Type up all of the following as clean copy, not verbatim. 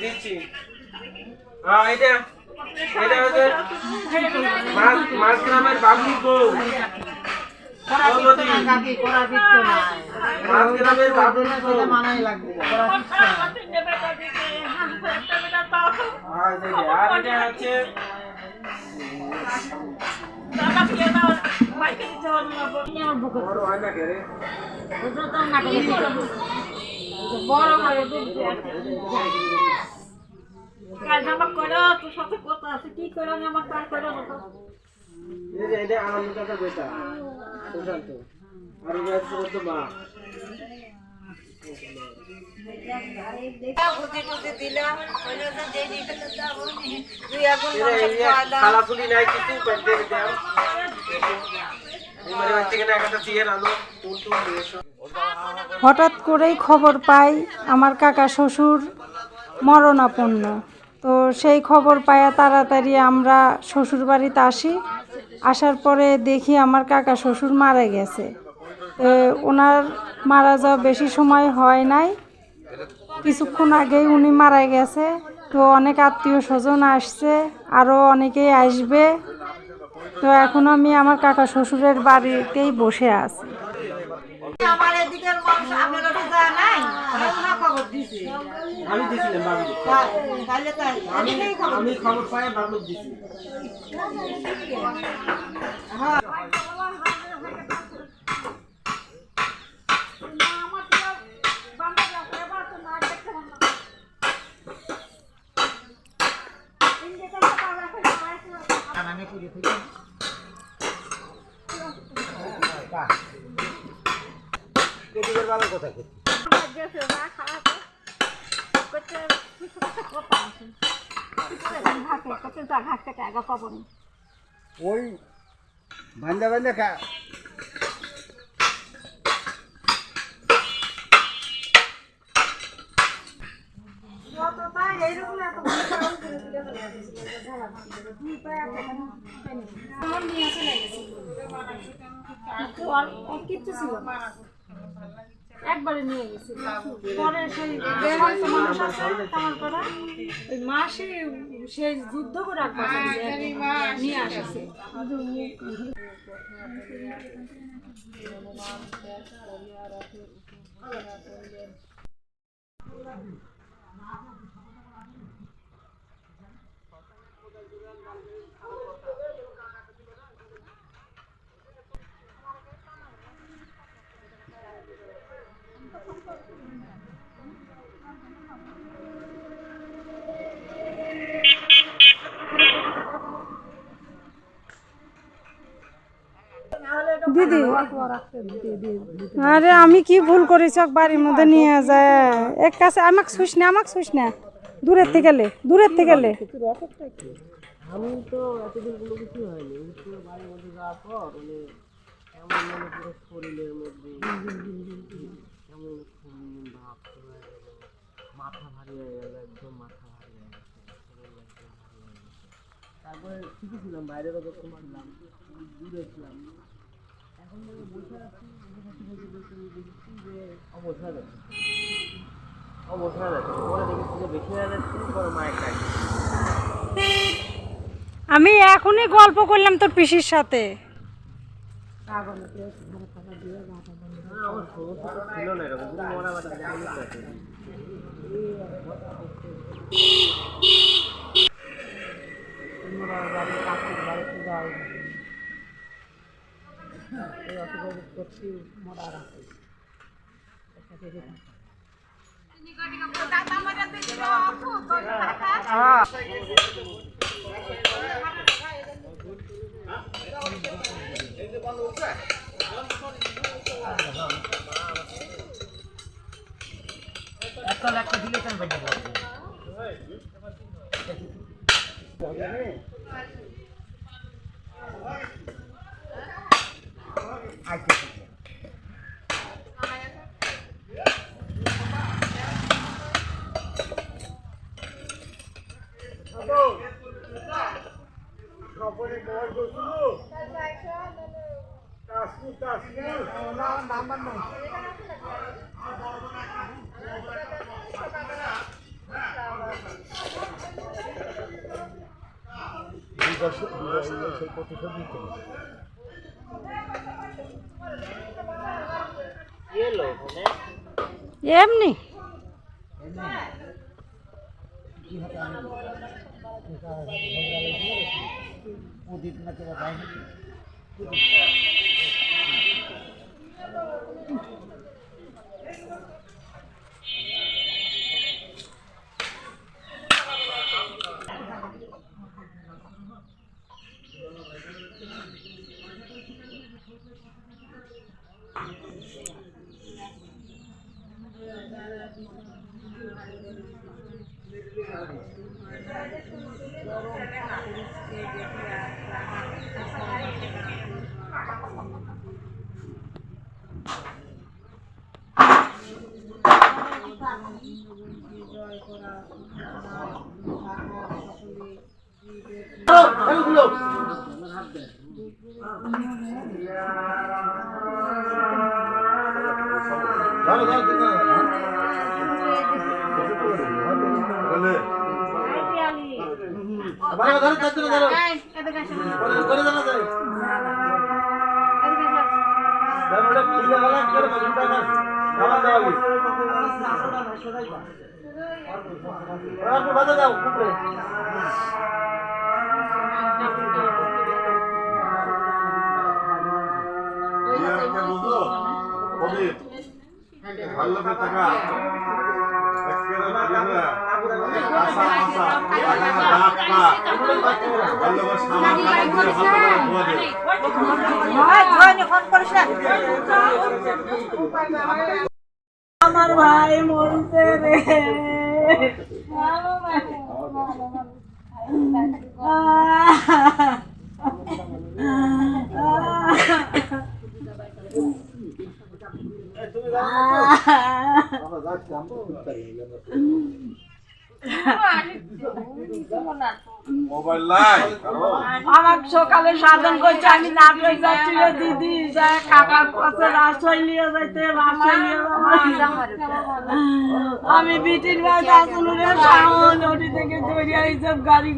দিচ্ছি মাছ গ্রামের বাবুর বউ মানাই লাগবে হঠাৎ করেই খবর পাই আমার কাকা শ্বশুর মরণাপন্ন। তো সেই খবর পাইয়া তাড়াতাড়ি আমরা শ্বশুর বাড়িতে আসি। আসার পরে দেখি আমার কাকা শ্বশুর মারা গেছে। ওনার মারা যাওয়া বেশি সময় হয় নাই, কিছুক্ষণ আগেই উনি মারা গেছে। তো অনেক আত্মীয় স্বজন আসছে, আরও অনেকেই আসবে। তো এখন আমি আমার কাকা শ্বশুরের বাড়িতেই বসে আছি। আমি খবর পাই বাবলুক দিছি। ওই বান্ধা বান্ধা খা কিচ্ছু ছিল একবারে নিয়ে গেছিল। পরে সেই মানুষ আছে তারপরে ওই মাসে সেই যুদ্ধ করে নিয়ে আসছে। দিদি, আরে আমি কি ভুল করেছি, বাড়ির মধ্যে নিয়ে যায় এক কাছে। আমাকে শুস না দূরের থেকে আমি তো এতদিন কোনো কিছু হয়নি। বাড়ির মধ্যে যাওয়ার পর এমন মনে পুরো শরীরের মধ্যে এমন ভাব হয়ে গেল, মাথা ভারী হয়ে গেল, একদম মাথা ভারী হয়ে গেছে, শরীর একদম ভারী হয়ে গেছে। তারপরে ঠিকই ছিলাম, বাইরেরও যখন মারলাম, দূরে ছিলাম। এখন বসে আছি, দেখছি যে অবসর যাচ্ছে, পরে দেখেছি যে বেশি হয়ে যাচ্ছে, পরে মায়ের ডাকি। আমি এখনই গল্প করলাম তোর পিসির সাথে। আমার সমস্যা তো ছিল না এরকম, মরা বাটা যায়নি একটা দিলে কেন বাইরে এমনি আমার ভাই মরছে রে আমার সকালে সাধন করছে আমি না যাচ্ছি দিদি কাকার কাছে রাস্তায় নিয়ে যাইতে আমি বিটির বাড়ি আসলে সাহন ওটি থেকে তৈরি এইসব গাড়ি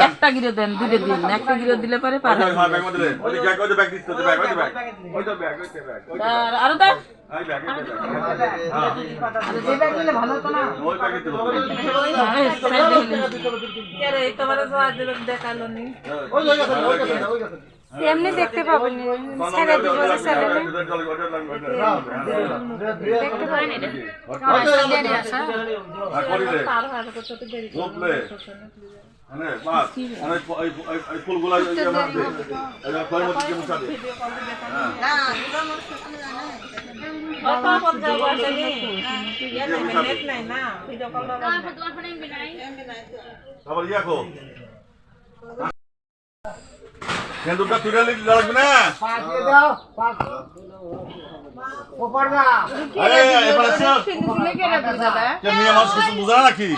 একটা গিরে দেন দুটো দিন একটা গিরে দিলে পরে পারে আরো দেখ দেখালো নি এমনি দেখতে পাবেন ছেড়ে দিব ছেড়ে দেখতে পাবেন ফুলগুলা দুটা তুলে লাগবে না মেয়ে মানুষ কিছু বুঝা নাকি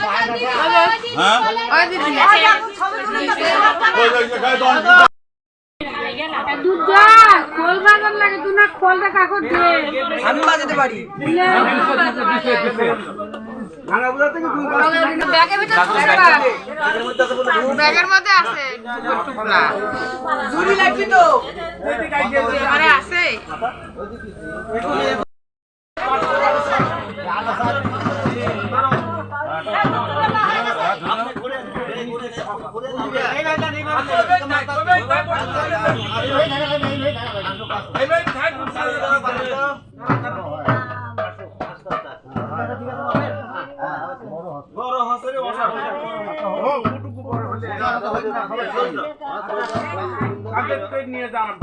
আমি বাজাতে পারি ব্যাগের মধ্যে আছে জুড়ি লাগবি তো আরে আছে নিয়ে যান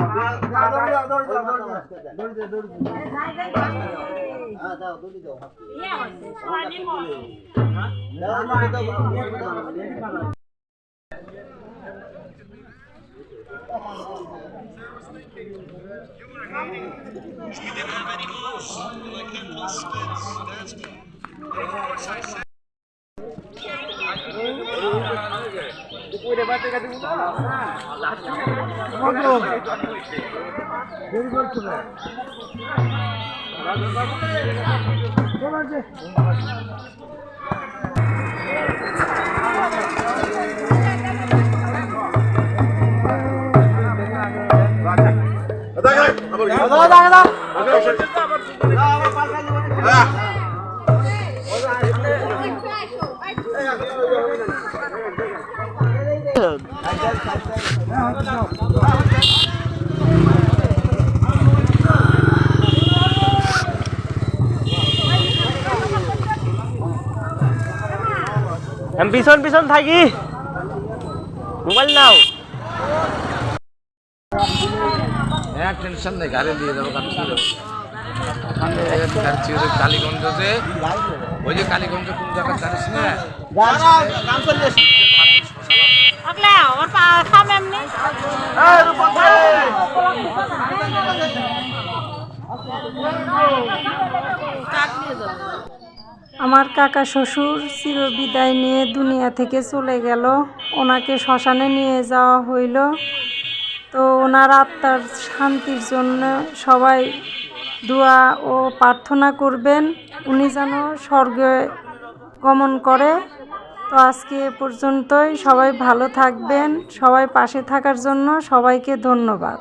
আমি পিছন পিছন থাকি, মোবাইল নাও। টেনশন নেই, গাড়ি দিয়ে যাবো। কালীগঞ্জ যে ওই যে কালীগঞ্জ কোন জায়গা জানিস না? আমার কাকা শ্বশুর চিরবিদায় নিয়ে দুনিয়া থেকে চলে গেল। ওনাকে শ্মশানে নিয়ে যাওয়া হইল। তো ওনার আত্মার শান্তির জন্য সবাই দোয়া ও প্রার্থনা করবেন, উনি যেন স্বর্গে গমন করে। তো আজকে এ পর্যন্তই। সবাই ভালো থাকবেন। সবাই পাশে থাকার জন্য সবাইকে ধন্যবাদ।